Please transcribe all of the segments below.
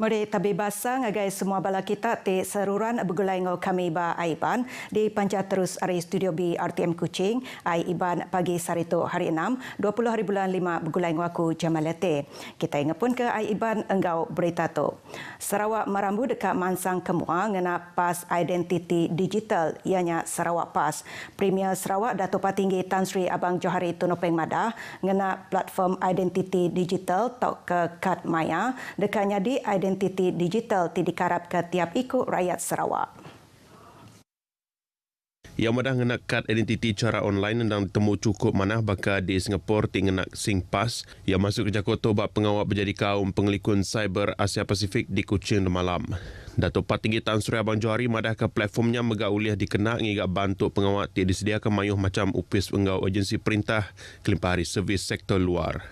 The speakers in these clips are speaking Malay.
Mari tabi basa ngagai semua bala kita te seruran begulai ngau kami ba Aiban di panca terus ari studio B RTM Kuching ai Iban pagi sarito hari 6 20 hari bulan 5 begulai ngau aku Jamalate. Kita ingapun ke ai Iban engau berita tu. Sarawak merambu dekat Mansang Kemua ngena pas identiti digital ianya Sarawak Pas. Premier Sarawak Dato' Patinggi Tan Sri Abang Johari Tunopeng Madah ngena platform identiti digital tok ke kad maya dekatnya di identiti digital ti dikarap ke tiap ikut rakyat Sarawak. Yang madah ngenak kad identiti cara online dan temu cukup manah baka di Singapura ti ngenak SingPass yang masuk ke Jakarta bak pengawal berjadi kaum pengelikun cyber Asia Pasifik di Kuching malam. Dato' Patinggi Tan Sri Abang Johari madah ke platformnya mega uliah dikenak ngigak bantu pengawal ti disediakan mayuh macam upis pengau agensi perintah kelimpah hari servis sektor luar.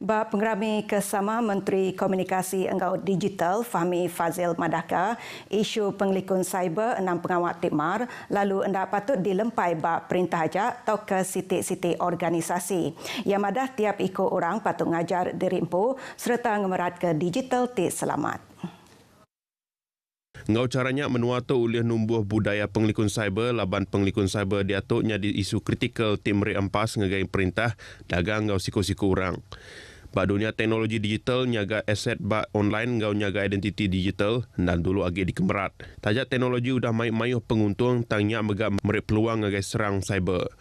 Ba Pengerami Kesama Menteri Komunikasi Engau Digital Fahmi Fazil Madaka isu pengelikun cyber enam pengawal Timar lalu hendak patut dilempai ba perintah ajak atau ke sitik-sitik organisasi. Yang madah tiap ikut orang patut ngajar dirimpu serta ngemerat ke digital ti selamat. Ngau caranya menuatu uliah numbuh budaya pengelikun cyber, laban pengelikun cyber diatuknya di isu kritikal tim reempas ngegai perintah dagang ngau siku-siku orang. Bak dunia teknologi digital nyaga aset bak online ngau nyaga identiti digital dan dulu agi dikemerat. Tajak teknologi udah mayuh penguntung tangnya megak merik peluang ngegai serang cyber.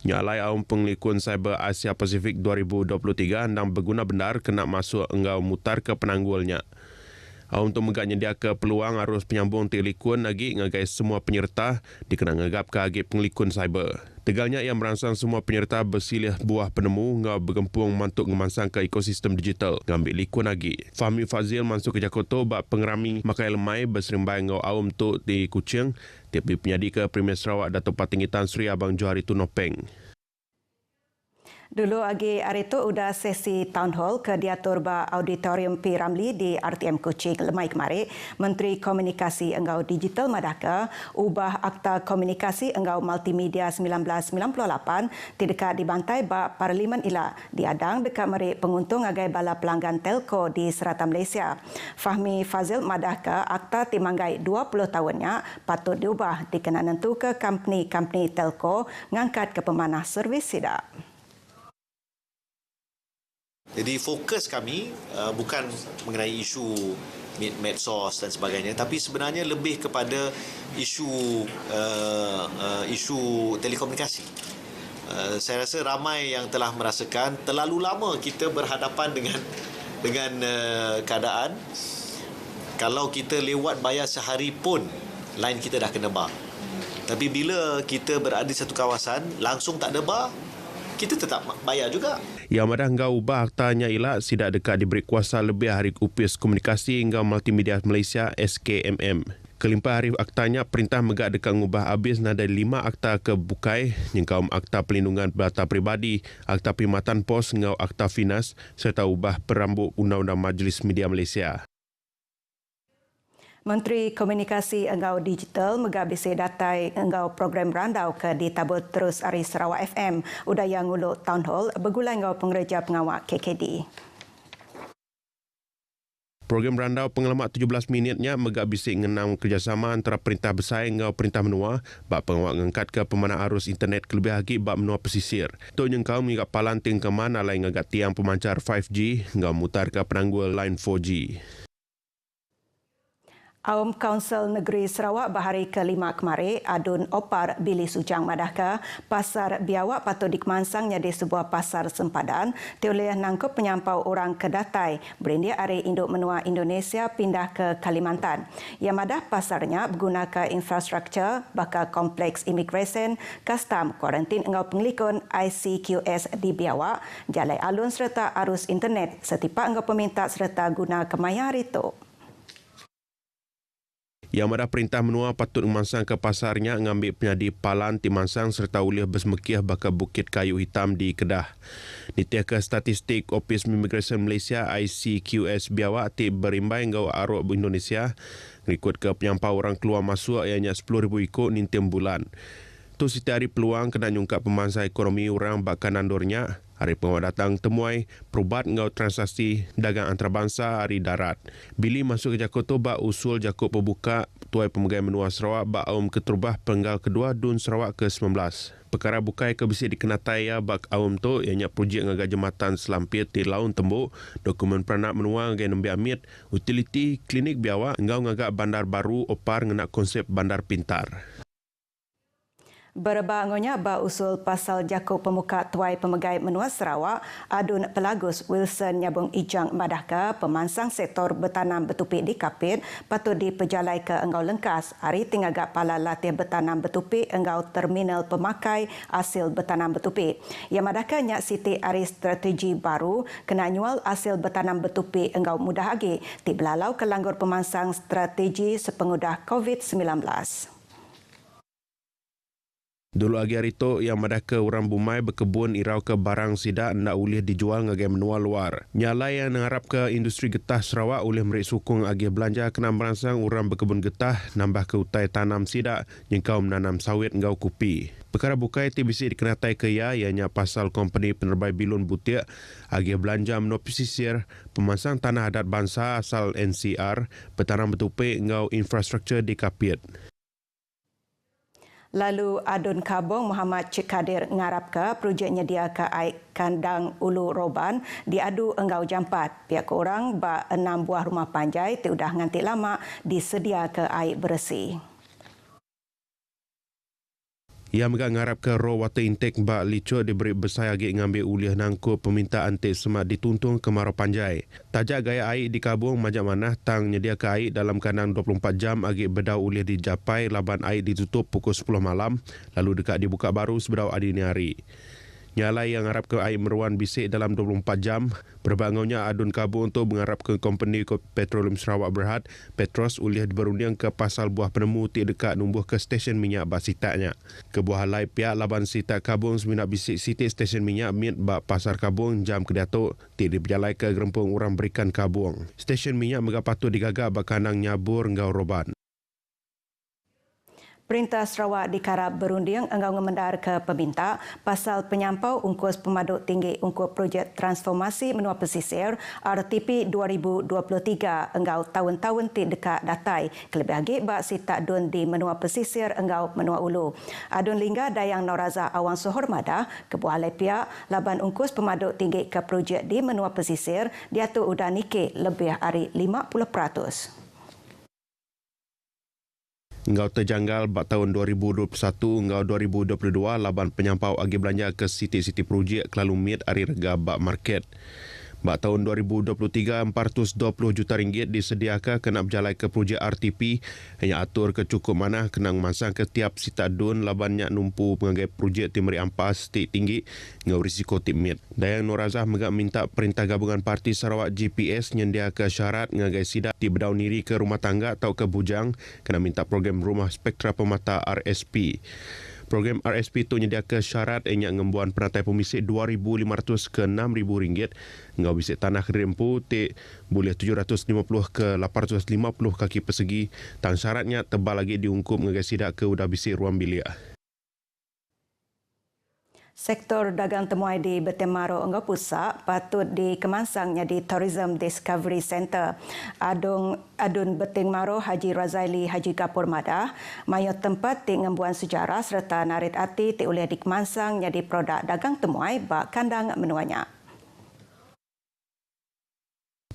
Nyalai aum pengelikun cyber Asia Pasifik 2023 dan berguna benar kena masuk engau mutar ke penanggulnya. Untuk megak nyedia ke peluang arus penyambung telikun lagi ngagai semua penyerta dikena ngagap ke agi pengelikun cyber. Tegalnya ia merangsang semua penyerta bersilih buah penemu ngau bergempung mantuk ngemansang ke ekosistem digital ngambil likun lagi. Fahmi Fazil masuk ke Jakarta bak pengerami makai lemai berserimbai ngau aum tu di Kuching tiap penyadi ke Premier Sarawak Dato' Patinggi Tan Sri Abang Johari Tunopeng. Dulu agi hari itu udah sesi town hall ke diatur ba auditorium P. Ramlee di RTM Kuching lemai kemari. Menteri Komunikasi Engau Digital Madaka ubah Akta Komunikasi Engau Multimedia 1998 dekat dibantai ba Parlimen ila diadang dekat meri penguntung agai bala pelanggan telco di serata Malaysia. Fahmi Fazil Madaka akta timanggai 20 tahunnya patut diubah dikena nentu ke company telco ngangkat ke pemanah servis sidak. Jadi fokus kami bukan mengenai isu medsos dan sebagainya, tapi sebenarnya lebih kepada isu telekomunikasi. Saya rasa ramai yang telah merasakan terlalu lama kita berhadapan dengan keadaan kalau kita lewat bayar sehari pun line kita dah kena bar. Tapi bila kita berada di satu kawasan langsung tak ada bar, kita tetap bayar juga. Yang madah ngau ubah aktanya ialah sidak dekat diberi kuasa lebih hari upis komunikasi ngau multimedia Malaysia SKMM. Kelimpah hari aktanya perintah megak dekat ngubah habis nada 5 akta ke bukai nyengkaum akta pelindungan data pribadi, akta perkhidmatan pos ngau akta finas serta ubah perambut undang-undang Majlis Media Malaysia. Menteri Komunikasi Engau Digital megabisi datai engau program randau ke ditabut terus Ari Sarawak FM udaya nguluk town hall bergulai engau pengereja pengawal KKD. Program randau pengalaman 17 minitnya megabisi ngenang kerjasama antara perintah besar engau perintah menua bak pengawal ngangkat ke pemanah arus internet kelebih lagi bak menua pesisir. Tu nyengkau mengigap palanting ke mana lain ngagak tiang pemancar 5G engau mutar ke penanggul line 4G. Aum Kaunsil Negeri Sarawak bahari ke-5 kemari adun opar Bili Sujang Madaka pasar biawak patut dikemansang jadi sebuah pasar sempadan tioleh nangkup penyampau orang ke Datai berindia ari induk menua Indonesia pindah ke Kalimantan. Yang madah pasarnya menggunakan infrastruktur bakal kompleks imigresen, custom, kuarantin engau pengelikun ICQS di biawak, jalai alun serta arus internet setiap engau peminta serta guna kemaya itu. Yang madah perintah menua patut memansang ke pasarnya ngambil penyadi palan timansang serta uliah bersemekiah bakal Bukit Kayu Hitam di Kedah. Nitiah ke statistik Office Immigration Malaysia ICQS biawak ti berimbai ngau aruk Indonesia ngikut ke penyampau orang keluar masuk ianya 10,000 ikut nintim bulan. Tu setiap hari peluang kena nyungkap pemangsa ekonomi orang bakal nandurnya Hari penguat datang temuai perubat ngau transaksi dagang antarabangsa hari darat. Bili masuk ke Jakarta bak usul Jakut Pembuka Tuai Pemegai Menua Sarawak bak aum keterubah penggal kedua Dun Sarawak ke-19. Perkara bukai kebisi dikenatai ya bak aum tu ianya projek ngagai jembatan selampir di Laun Tembuk, dokumen peranak menua ngagai nembi amit, utiliti klinik biawak ngau ngagak bandar baru opar ngena konsep bandar pintar. Berbangunnya ba usul pasal Jakut Pemuka Tuai Pemegai Menua Sarawak, Adun Pelagus Wilson Nyabung Ijang Madahka, pemansang sektor bertanam betupik di Kapit, patut diperjalai ke Enggau Lengkas. Hari tingagak pala latih bertanam betupik Enggau Terminal Pemakai Hasil Bertanam Betupik. Yang Madahka nyak Siti Ari strategi baru kena nyual hasil bertanam betupik Enggau mudah agi, ti belalau ke langgur pemansang strategi sepengudah COVID-19. Dulu lagi hari itu, yang Madahka orang Bumai berkebun irau ke barang sidak nak boleh dijual ngagai menua luar. Nyalai yang mengharap ke industri getah Sarawak boleh merik sukung agi belanja kena merangsang orang berkebun getah nambah ke utai tanam sidak jengkau menanam sawit ngau kopi. Perkara bukai TBC dikenatai ke ia ianya pasal company penerbai bilun butiak agi belanja menua pesisir, pemansang tanah adat bangsa asal NCR, bertanam betupik ngau infrastruktur di Kapit. Lalu Adun Kabong Muhammad Cik Kadir ngarap ke projek nyedia ke air kandang Ulu Roban diadu Enggau Jampat. Pihak orang ba 6 buah rumah panjai tiudah nganti lama disedia ke air bersih. Ia megak ngarap ke raw water intake bak licur diberi besar agi ngambil uliah nangku permintaan antik semak dituntung ke Marau Panjai. Tajak gaya air di Kabung majak manah tang nyedia ke air dalam kandang 24 jam agi bedau uliah dijapai laban air ditutup pukul 10 malam lalu dekat dibuka baru sebedau adini hari. Nyalai yang harap ke air meruan bisik dalam 24 jam, berbangunnya Adun Kabung untuk mengharap ke company Petroleum Sarawak Berhad, Petros uliah berunding ke pasal buah penemu ti dekat numbuh ke stesen minyak bak sitaknya. Kebuah halai pihak laban sitak Kabung seminat bisik sitik stesen minyak mit bak pasar Kabung jam kedatuk ti diberjalai ke gerempung orang berikan Kabung. Stesen minyak megak patut digagak bak kandang nyabur Enggau Roban. Perintah Sarawak dikarap berunding enggau ngemendar ke peminta pasal penyampau ungkus pemaduk tinggi ungkup projek transformasi menua pesisir RTP 2023 enggau tahun-tahun ti dekat datai. Kelebih lagi bak sitak dun di menua pesisir enggau menua ulu. Adun Lingga Dayang Noraza Awang Sohor Madah kebuah alai pihak laban ungkus pemaduk tinggi ke projek di menua pesisir diatur udah nikih lebih hari 50%. Enggau terjanggal bak tahun 2021 enggau 2022 laban penyampau agi belanja ke siti-siti projek kelalu mit hari rega bak market. Bak tahun 2023, 420 juta ringgit disediakan kena berjalai ke projek RTP hanya atur ke cukup mana kena masang ke tiap sita dun labannya numpu mengagai projek timri ampas stik tinggi ngau risiko timit. Dayang Norazah megak minta Perintah Gabungan Parti Sarawak GPS nyendia ke syarat ngagai sidak di bedau niri ke rumah tangga atau ke bujang kena minta program rumah spektra pemata RSP. Program RSP itu menyediakan syarat yang ngembuan penatai pemisik 2,500 ke 6,000 ringgit. Ngau bisik tanah kerempu tik boleh 750 ke 850 kaki persegi. Tang syaratnya tebal lagi diungkup ngagai sidak ke udah bisik ruang bilik. Sektor dagang temuai di Betemaro Enggau Pusat patut dikemansang jadi Tourism Discovery Center. Adun Betemaro Haji Razaili Haji Gapur Madah, mayo tempat di ngembuan sejarah serta narit ati ti oleh dikemansang jadi produk dagang temuai bak kandang menuanya.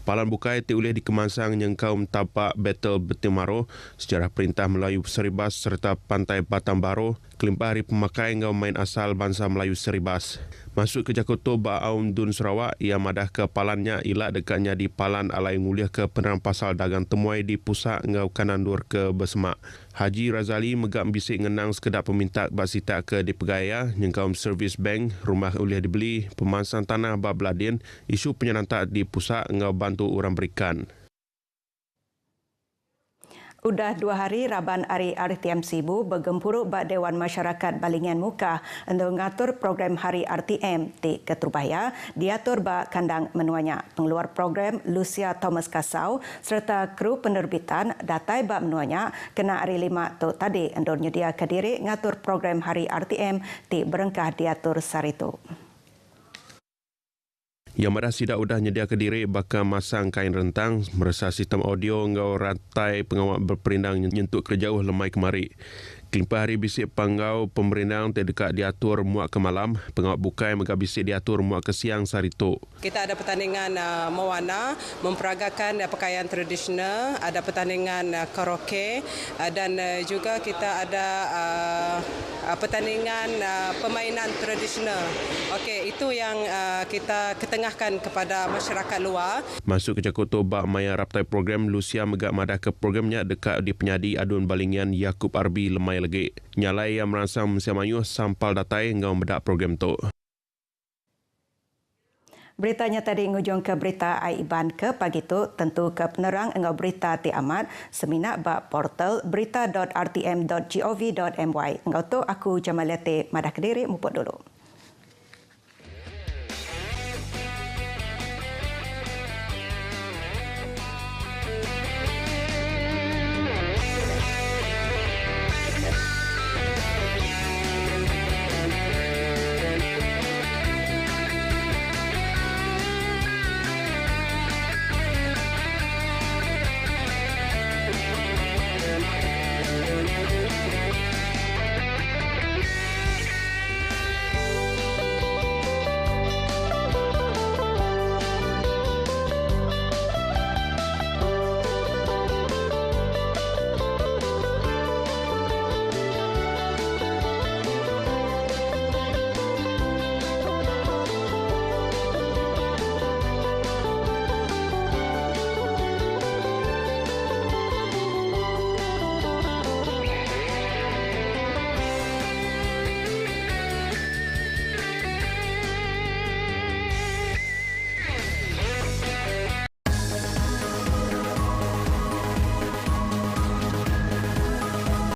Palan bukai ti oleh dikemansang nyengkau tapak Battle Betemaro, sejarah Perintah Melayu Seribas serta Pantai Batambaro, kelimpah hari pemakai ngau main asal bangsa Melayu Seribas. Masuk ke Jakarta ba aum Dun Sarawak, ia madah ke palannya ilak dekatnya di palan alai nguliah ke penerang pasal dagang temuai di pusat ngau kanan dur ke Bersemak. Haji Razali megak bisik ngenang sekedar peminta basita ke di pegaya, nyengkau servis bank, rumah uliah dibeli, pemansang tanah ba Beladin, isu penyerantak di pusat ngau bantu orang berikan. Udah 2 hari Raban Hari RTM Sibu bergempuruk bak Dewan Masyarakat Balingan Muka untuk mengatur program Hari RTM di Keterubaya diatur bak kandang menuanya. Pengeluar program Lucia Thomas Kasau serta kru penerbitan datai bak menuanya kena hari 5 tu tadi endor nyedia ke diri ngatur program Hari RTM di berengkah diatur saritu. Yang madah sidak udah nyedia ke diri bakal masang kain rentang, merasa sistem audio ngau rantai pengawal berperindang nyentuk ke jauh lemai kemari. Kelimpah hari bisik panggau pemerindang terdekat diatur muak ke malam, pengawal bukai megah bisik diatur muak ke siang sarito. Kita ada pertandingan mewarna, memperagakan pakaian tradisional, ada pertandingan karaoke dan juga kita ada pertandingan permainan tradisional. Okey, itu yang kita ketengahkan kepada masyarakat luar. Masuk ke Jakarta bak maya raptai program Lucia megak madah ke programnya dekat di penyadi adun balingian Yakub Arbi lemai lagi. Nyalai yang merangsang Malaysia Melayu sampal datai ngau medak program tu. Beritanya tadi ngujung ke berita Aiban ke pagi tu tentu ke penerang engau berita ti amat seminak bak portal berita.rtm.gov.my. Engau tu aku Jamaliate madah Kediri muput dulu.